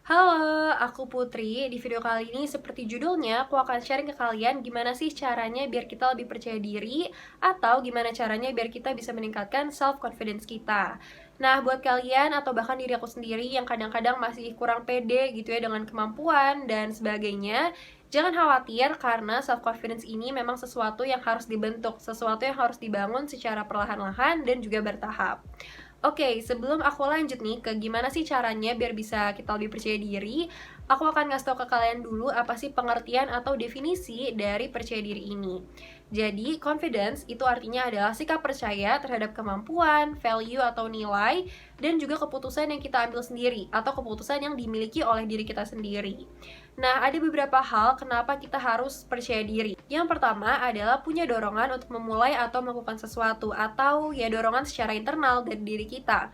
Halo, aku Putri. Di video kali ini seperti judulnya, aku akan sharing ke kalian gimana sih caranya biar kita lebih percaya diri atau gimana caranya biar kita bisa meningkatkan self-confidence kita. Nah, buat kalian atau bahkan diri aku sendiri yang kadang-kadang masih kurang pede gitu ya dengan kemampuan dan sebagainya, jangan khawatir karena self-confidence ini memang sesuatu yang harus dibentuk, sesuatu yang harus dibangun secara perlahan-lahan dan juga bertahap. Oke, sebelum aku lanjut nih ke gimana sih caranya biar bisa kita lebih percaya diri, aku akan ngasih tau ke kalian dulu apa sih pengertian atau definisi dari percaya diri ini. Jadi, confidence itu artinya adalah sikap percaya terhadap kemampuan, value atau nilai, dan juga keputusan yang kita ambil sendiri atau keputusan yang dimiliki oleh diri kita sendiri. Nah, ada beberapa hal kenapa kita harus percaya diri. Yang pertama adalah punya dorongan untuk memulai atau melakukan sesuatu, atau ya dorongan secara internal dari diri kita.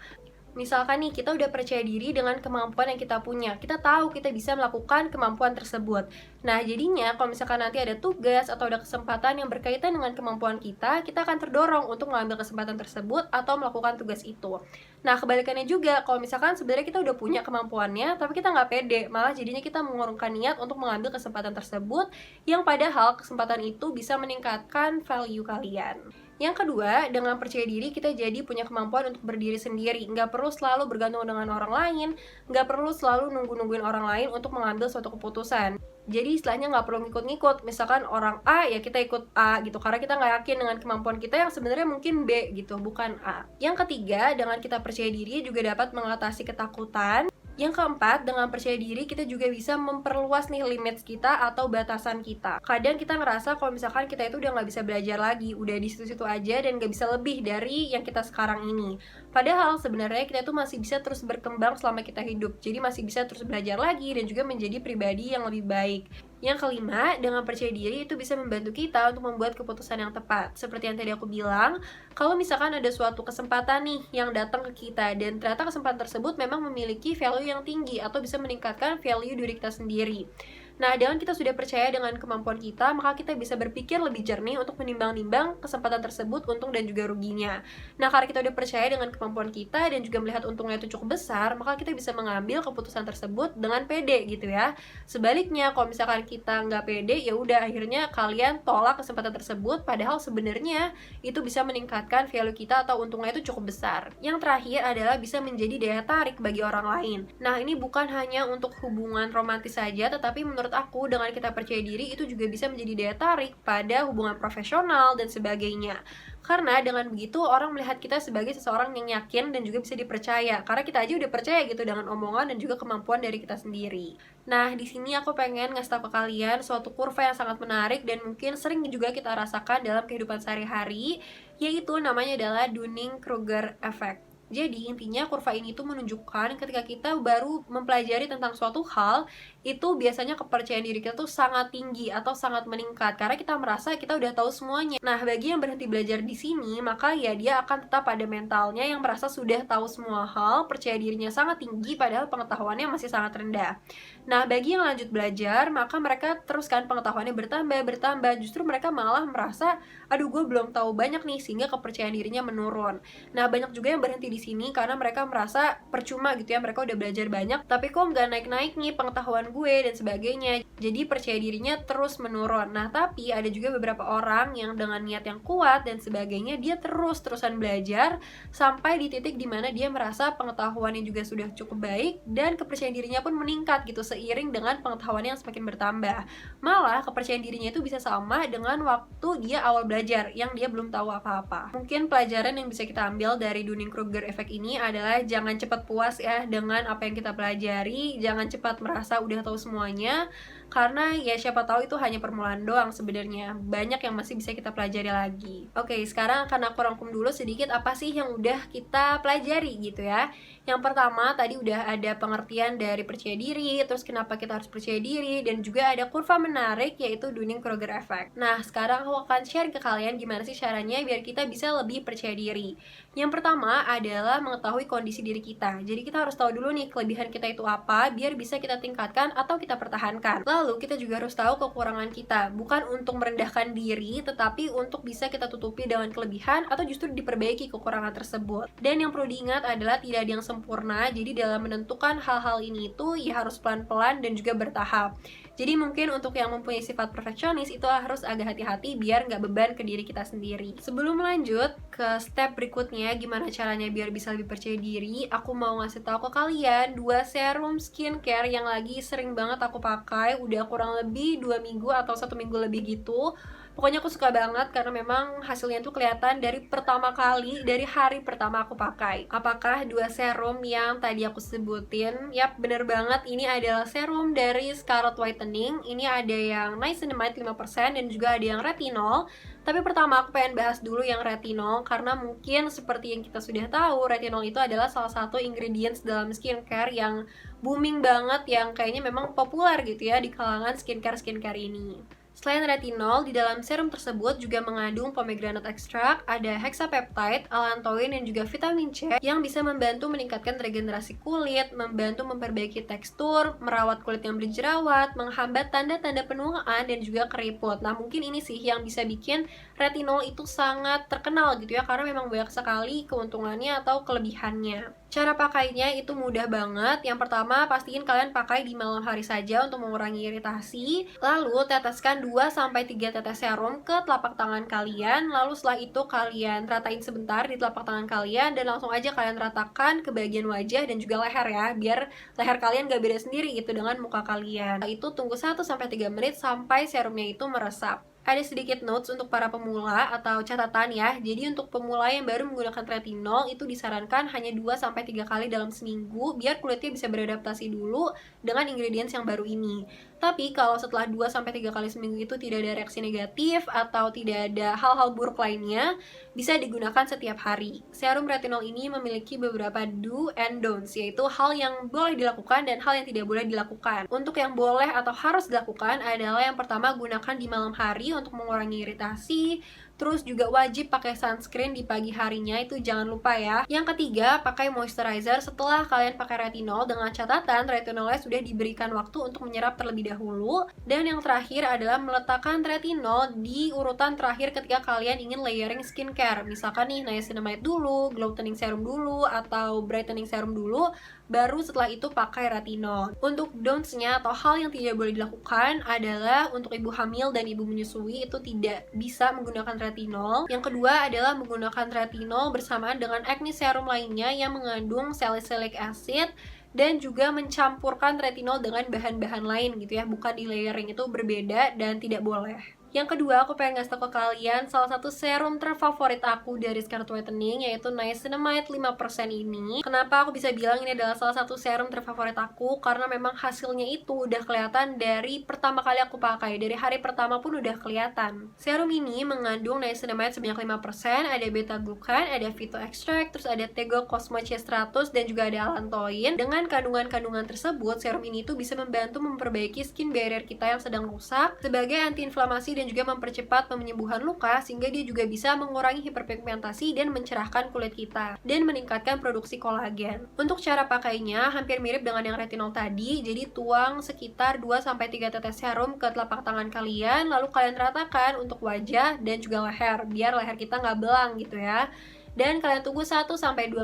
Misalkan nih, kita udah percaya diri dengan kemampuan yang kita punya. Kita tahu kita bisa melakukan kemampuan tersebut. Nah, jadinya kalau misalkan nanti ada tugas atau ada kesempatan yang berkaitan dengan kemampuan kita akan terdorong untuk mengambil kesempatan tersebut atau melakukan tugas itu. Nah, kebalikannya juga, kalau misalkan sebenarnya kita udah punya kemampuannya, tapi kita nggak pede, malah jadinya kita mengurungkan niat untuk mengambil kesempatan tersebut, yang padahal kesempatan itu bisa meningkatkan value kalian. Yang kedua, dengan percaya diri kita jadi punya kemampuan untuk berdiri sendiri. Nggak perlu selalu bergantung dengan orang lain, nggak perlu selalu nungguin orang lain untuk mengambil suatu keputusan. Jadi istilahnya nggak perlu ngikut-ngikut. Misalkan orang A, ya kita ikut A gitu. Karena kita nggak yakin dengan kemampuan kita yang sebenarnya mungkin B gitu, bukan A. Yang ketiga, dengan kita percaya diri juga dapat mengatasi ketakutan. Yang keempat, dengan percaya diri kita juga bisa memperluas nih limits kita atau batasan kita. Kadang kita ngerasa kalau misalkan kita itu udah nggak bisa belajar lagi, udah di situ-situ aja dan nggak bisa lebih dari yang kita sekarang ini. Padahal sebenarnya kita itu masih bisa terus berkembang selama kita hidup, jadi masih bisa terus belajar lagi dan juga menjadi pribadi yang lebih baik. Yang kelima, dengan percaya diri itu bisa membantu kita untuk membuat keputusan yang tepat. Seperti yang tadi aku bilang, kalau misalkan ada suatu kesempatan nih yang datang ke kita dan ternyata kesempatan tersebut memang memiliki value yang tinggi atau bisa meningkatkan value diri kita sendiri. Nah, dengan kita sudah percaya dengan kemampuan kita, maka kita bisa berpikir lebih jernih untuk menimbang-nimbang kesempatan tersebut, untung dan juga ruginya. Nah, karena kita udah percaya dengan kemampuan kita dan juga melihat untungnya itu cukup besar, maka kita bisa mengambil keputusan tersebut dengan pede gitu ya. Sebaliknya, kalau misalkan kita nggak pede, ya udah akhirnya kalian tolak kesempatan tersebut, padahal sebenarnya itu bisa meningkatkan value kita atau untungnya itu cukup besar. Yang terakhir adalah bisa menjadi daya tarik bagi orang lain. Nah, ini bukan hanya untuk hubungan romantis saja, tetapi menurut aku dengan kita percaya diri itu juga bisa menjadi daya tarik pada hubungan profesional dan sebagainya. Karena dengan begitu orang melihat kita sebagai seseorang yang yakin dan juga bisa dipercaya. Karena kita aja udah percaya gitu dengan omongan dan juga kemampuan dari kita sendiri. Nah, di sini aku pengen ngasih tahu ke kalian suatu kurva yang sangat menarik dan mungkin sering juga kita rasakan dalam kehidupan sehari-hari, yaitu namanya adalah Dunning-Kruger Effect. Jadi intinya kurva ini tuh menunjukkan ketika kita baru mempelajari tentang suatu hal, itu biasanya kepercayaan diri kita tuh sangat tinggi atau sangat meningkat karena kita merasa kita udah tahu semuanya. Nah, bagi yang berhenti belajar di sini, maka ya dia akan tetap pada mentalnya yang merasa sudah tahu semua hal, percaya dirinya sangat tinggi padahal pengetahuannya masih sangat rendah. Nah, bagi yang lanjut belajar, maka mereka teruskan pengetahuannya bertambah, justru mereka malah merasa, aduh gue belum tahu banyak nih, sehingga kepercayaan dirinya menurun. Nah, banyak juga yang berhenti di sini karena mereka merasa percuma gitu ya, mereka udah belajar banyak tapi kok nggak naik-naik nih pengetahuan gue dan sebagainya, jadi percaya dirinya terus menurun. Nah, tapi ada juga beberapa orang yang dengan niat yang kuat dan sebagainya, dia terus-terusan belajar sampai di titik dimana dia merasa pengetahuannya juga sudah cukup baik dan kepercayaan dirinya pun meningkat gitu seiring dengan pengetahuan yang semakin bertambah. Malah kepercayaan dirinya itu bisa sama dengan waktu dia awal belajar yang dia belum tahu apa-apa. Mungkin pelajaran yang bisa kita ambil dari Dunning-Kruger efek ini adalah jangan cepat puas ya dengan apa yang kita pelajari, jangan cepat merasa udah tahu semuanya, karena ya siapa tahu itu hanya permulaan doang sebenarnya. Banyak yang masih bisa kita pelajari lagi. Oke, sekarang akan aku rangkum dulu sedikit apa sih yang udah kita pelajari gitu ya. Yang pertama tadi udah ada pengertian dari percaya diri, terus kenapa kita harus percaya diri, dan juga ada kurva menarik yaitu Dunning-Kruger effect. Nah, sekarang aku akan share ke kalian gimana sih caranya biar kita bisa lebih percaya diri. Yang pertama adalah mengetahui kondisi diri kita. Jadi kita harus tahu dulu nih kelebihan kita itu apa biar bisa kita tingkatkan atau kita pertahankan. Lalu kita juga harus tahu kekurangan kita, bukan untuk merendahkan diri, tetapi untuk bisa kita tutupi dengan kelebihan atau justru diperbaiki kekurangan tersebut. Dan yang perlu diingat adalah tidak ada yang sempurna, jadi dalam menentukan hal-hal ini itu ya harus pelan-pelan dan juga bertahap. Jadi mungkin untuk yang mempunyai sifat perfeksionis itu harus agak hati-hati biar nggak beban ke diri kita sendiri. Sebelum lanjut ke step berikutnya, gimana caranya biar bisa lebih percaya diri, aku mau ngasih tahu ke kalian 2 serum skincare yang lagi sering banget aku pakai, udah kurang lebih 2 minggu atau 1 minggu lebih gitu. Pokoknya aku suka banget karena memang hasilnya tuh kelihatan dari pertama kali, dari hari pertama aku pakai. Apakah 2 serum yang tadi aku sebutin? Yap, bener banget, ini adalah serum dari Scarlet Whitening. Ini ada yang niacinamide 5% dan juga ada yang retinol. Tapi pertama aku pengen bahas dulu yang retinol, karena mungkin seperti yang kita sudah tahu, retinol itu adalah salah satu ingredients dalam skincare yang booming banget, yang kayaknya memang populer gitu ya di kalangan skincare ini. Selain retinol, di dalam serum tersebut juga mengandung pomegranate extract, ada hexapeptide, allantoin, dan juga vitamin C yang bisa membantu meningkatkan regenerasi kulit, membantu memperbaiki tekstur, merawat kulit yang berjerawat, menghambat tanda-tanda penuaan, dan juga keriput. Nah, mungkin ini sih yang bisa bikin retinol itu sangat terkenal gitu ya, karena memang banyak sekali keuntungannya atau kelebihannya. Cara pakainya itu mudah banget. Yang pertama, pastiin kalian pakai di malam hari saja untuk mengurangi iritasi. Lalu, teteskan 2-3 tetes serum ke telapak tangan kalian. Lalu setelah itu kalian ratain sebentar di telapak tangan kalian dan langsung aja kalian ratakan ke bagian wajah dan juga leher ya, biar leher kalian gak beda sendiri gitu dengan muka kalian. Setelah itu tunggu 1-3 menit sampai serumnya itu meresap. Ada sedikit notes untuk para pemula atau catatan ya. Jadi untuk pemula yang baru menggunakan retinol itu disarankan hanya 2-3 kali dalam seminggu biar kulitnya bisa beradaptasi dulu dengan ingredients yang baru ini. Tapi kalau setelah 2-3 kali seminggu itu tidak ada reaksi negatif atau tidak ada hal-hal buruk lainnya, bisa digunakan setiap hari. Serum retinol ini memiliki beberapa do and don'ts, yaitu hal yang boleh dilakukan dan hal yang tidak boleh dilakukan. Untuk yang boleh atau harus dilakukan adalah yang pertama, gunakan di malam hari untuk mengurangi iritasi. Terus juga wajib pakai sunscreen di pagi harinya, itu jangan lupa ya. Yang ketiga, pakai moisturizer setelah kalian pakai retinol dengan catatan retinolnya sudah diberikan waktu untuk menyerap terlebih dahulu. Dan yang terakhir adalah meletakkan retinol di urutan terakhir ketika kalian ingin layering skincare. Misalkan nih niacinamide dulu, glow toning serum dulu, atau brightening serum dulu, baru setelah itu pakai retinol. Untuk don'ts-nya atau hal yang tidak boleh dilakukan adalah untuk ibu hamil dan ibu menyusui itu tidak bisa menggunakan retinol. Yang kedua adalah menggunakan retinol bersamaan dengan acne serum lainnya yang mengandung salicylic acid dan juga mencampurkan retinol dengan bahan-bahan lain gitu ya, bukan di layering, itu berbeda dan tidak boleh. Yang kedua, aku pengen ngasih tau ke kalian salah satu serum terfavorit aku dari Scarlet Whitening, yaitu niacinamide 5% ini. Kenapa aku bisa bilang ini adalah salah satu serum terfavorit aku? Karena memang hasilnya itu udah kelihatan dari pertama kali aku pakai. Dari hari pertama pun udah kelihatan. Serum ini mengandung niacinamide sebanyak 5%, ada beta-glucan, ada phyto extract, terus ada Tego Cosmo C100, dan juga ada allantoin. Dengan kandungan-kandungan tersebut, serum ini tuh bisa membantu memperbaiki skin barrier kita yang sedang rusak sebagai anti-inflamasi dan juga mempercepat penyembuhan luka, sehingga dia juga bisa mengurangi hiperpigmentasi dan mencerahkan kulit kita dan meningkatkan produksi kolagen. Untuk cara pakainya hampir mirip dengan yang retinol tadi. Jadi tuang sekitar 2-3 tetes serum ke telapak tangan kalian, lalu kalian ratakan untuk wajah dan juga leher biar leher kita nggak belang gitu ya. Dan kalian tunggu 1-2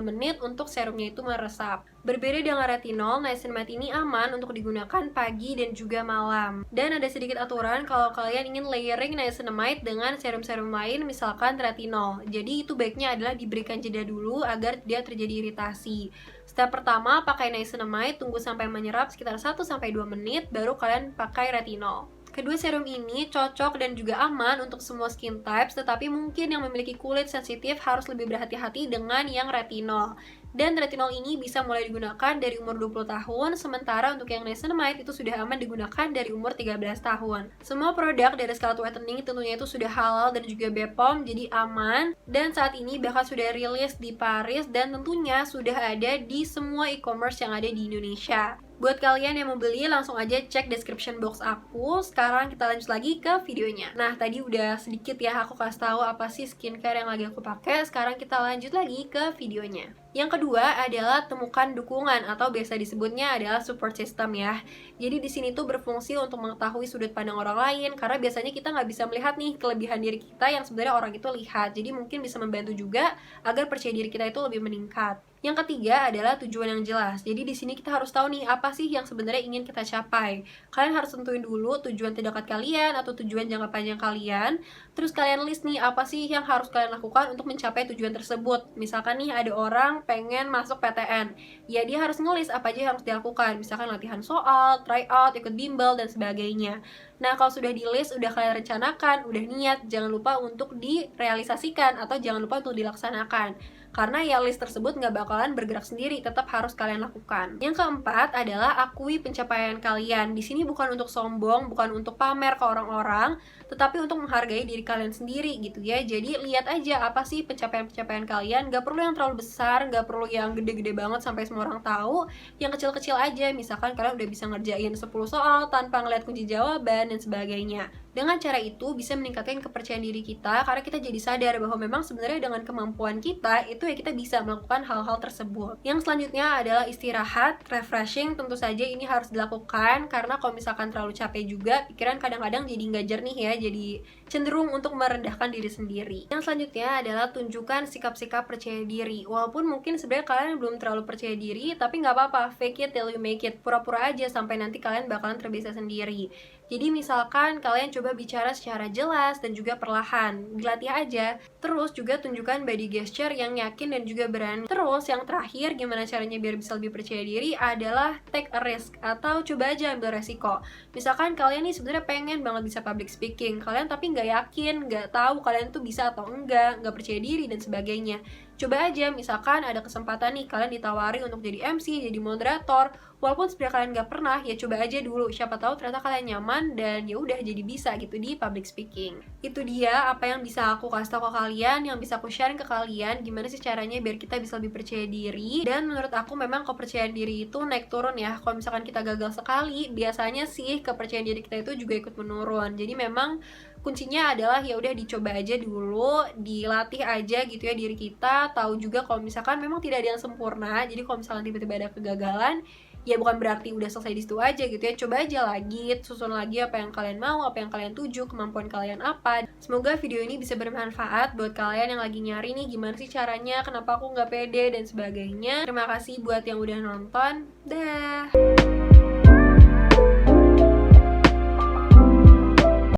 menit untuk serumnya itu meresap. Berbeda dengan retinol, niacinamide ini aman untuk digunakan pagi dan juga malam. Dan ada sedikit aturan kalau kalian ingin layering niacinamide dengan serum-serum lain, misalkan retinol. Jadi itu baiknya adalah diberikan jeda dulu agar tidak terjadi iritasi. Step pertama, pakai niacinamide, tunggu sampai menyerap sekitar 1-2 menit, baru kalian pakai retinol. Kedua serum ini cocok dan juga aman untuk semua skin types, tetapi mungkin yang memiliki kulit sensitif harus lebih berhati-hati dengan yang retinol. Dan retinol ini bisa mulai digunakan dari umur 20 tahun, sementara untuk yang niacinamide itu sudah aman digunakan dari umur 13 tahun. Semua produk dari Scarlet Whitening tentunya itu sudah halal dan juga BPOM, jadi aman. Dan saat ini bahkan sudah rilis di Paris dan tentunya sudah ada di semua e-commerce yang ada di Indonesia. Buat kalian yang mau beli, langsung aja cek description box aku. Sekarang kita lanjut lagi ke videonya. Nah, tadi udah sedikit ya aku kasih tahu apa sih skincare yang lagi aku pakai. Sekarang kita lanjut lagi ke videonya. Yang kedua adalah temukan dukungan atau biasa disebutnya adalah support system ya. Jadi di sini tuh berfungsi untuk mengetahui sudut pandang orang lain, karena biasanya kita nggak bisa melihat nih kelebihan diri kita yang sebenarnya orang itu lihat. Jadi mungkin bisa membantu juga agar percaya diri kita itu lebih meningkat. Yang ketiga adalah tujuan yang jelas. Jadi di sini kita harus tahu nih apa sih yang sebenarnya ingin kita capai. Kalian harus tentuin dulu tujuan terdekat kalian atau tujuan jangka panjang kalian. Terus kalian list nih apa sih yang harus kalian lakukan untuk mencapai tujuan tersebut. Misalkan nih ada orang pengen masuk PTN, ya dia harus ngelis apa aja yang harus dilakukan. Misalkan latihan soal, try out, ikut bimbel dan sebagainya. Nah, kalau sudah di list, udah kalian rencanakan, udah niat, jangan lupa untuk direalisasikan atau jangan lupa untuk dilaksanakan. Karena ya list tersebut nggak bakalan bergerak sendiri, tetap harus kalian lakukan. Yang keempat adalah akui pencapaian kalian. Di sini bukan untuk sombong, bukan untuk pamer ke orang-orang, tetapi untuk menghargai diri kalian sendiri gitu ya. Jadi lihat aja apa sih pencapaian-pencapaian kalian. Nggak perlu yang terlalu besar, nggak perlu yang gede-gede banget sampai semua orang tahu. Yang kecil-kecil aja, misalkan kalian udah bisa ngerjain 10 soal tanpa ngeliat kunci jawaban dan sebagainya. Dengan cara itu bisa meningkatkan kepercayaan diri kita, karena kita jadi sadar bahwa memang sebenarnya dengan kemampuan kita itu ya kita bisa melakukan hal-hal tersebut. Yang selanjutnya adalah istirahat, refreshing. Tentu saja ini harus dilakukan karena kalau misalkan terlalu capek juga, pikiran kadang-kadang jadi nggak jernih ya, jadi cenderung untuk merendahkan diri sendiri. Yang selanjutnya adalah tunjukkan sikap-sikap percaya diri. Walaupun mungkin sebenarnya kalian belum terlalu percaya diri, tapi nggak apa-apa, fake it till you make it. Pura-pura aja sampai nanti kalian bakalan terbiasa sendiri. Jadi misalkan kalian coba bicara secara jelas dan juga perlahan, dilatih aja. Terus juga tunjukkan body gesture yang yakin dan juga berani. Terus yang terakhir, gimana caranya biar bisa lebih percaya diri adalah take a risk atau coba aja ambil resiko. Misalkan kalian nih sebenarnya pengen banget bisa public speaking, kalian tapi nggak yakin, nggak tahu kalian tuh bisa atau nggak percaya diri dan sebagainya. Coba aja, misalkan ada kesempatan nih kalian ditawari untuk jadi MC, jadi moderator, walaupun sebenarnya kalian nggak pernah, ya coba aja dulu. Siapa tahu ternyata kalian nyaman dan ya udah jadi bisa gitu di public speaking. Itu dia apa yang bisa aku kasih tahu ke kalian, yang bisa aku sharing ke kalian, gimana sih caranya biar kita bisa lebih percaya diri. Dan menurut aku memang kepercayaan diri itu naik turun ya. Kalau misalkan kita gagal sekali, biasanya sih kepercayaan diri kita itu juga ikut menurun. Jadi memang kuncinya adalah ya udah dicoba aja dulu, dilatih aja gitu ya diri kita. Tahu juga kalau misalkan memang tidak ada yang sempurna. Jadi kalau misalkan tiba-tiba ada kegagalan, ya bukan berarti udah selesai di situ aja gitu ya. Coba aja lagi, susun lagi apa yang kalian mau, apa yang kalian tuju, kemampuan kalian apa. Semoga video ini bisa bermanfaat buat kalian yang lagi nyari nih gimana sih caranya, kenapa aku nggak pede dan sebagainya. Terima kasih buat yang udah nonton. Dah.